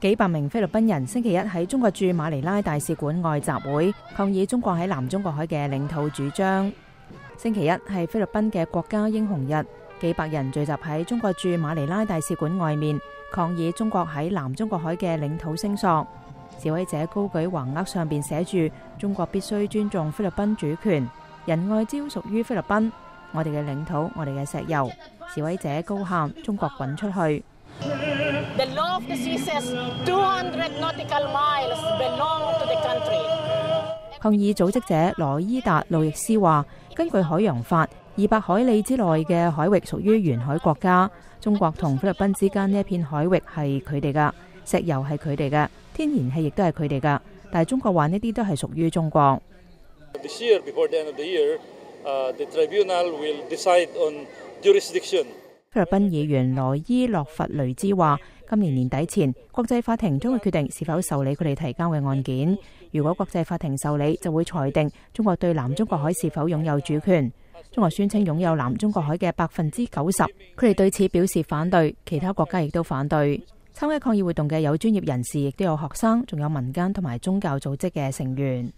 幾百名菲律賓人星期一喺中國駐馬尼拉大使館外集會，抗議中國喺南中國海嘅領土主張。星期一係菲律賓嘅國家英雄日，幾百人聚集喺中國駐馬尼拉大使館外面，抗議中國喺南中國海嘅領土聲索。示威者高舉橫額，上邊寫住中國必須尊重菲律賓主權，仁愛礁屬於菲律賓，我哋嘅領土，我哋嘅石油。示威者高喊中國滾出去。The law of the sea says 200 nautical miles belong to the country. 抗議組織者羅伊達路易斯話，根據海洋法，200海里之內嘅海域屬於沿海國家，中國同菲律賓之間呢一片海域係佢哋噶，石油係佢哋嘅，天然氣亦都係佢哋噶，但係中國話呢啲都係屬於中國。This year, before the end of the year, the tribunal will decide on jurisdiction. 菲律賓議員羅伊洛弗雷茲話，今年年底前，國際法庭將會決定是否受理佢哋提交嘅案件。如果國際法庭受理，就會裁定中國對南中國海是否擁有主權。中國宣稱擁有南中國海嘅90%，佢哋對此表示反對，其他國家亦都反對。參加抗議活動嘅有專業人士，亦都有學生，仲有民間同埋宗教組織嘅成員。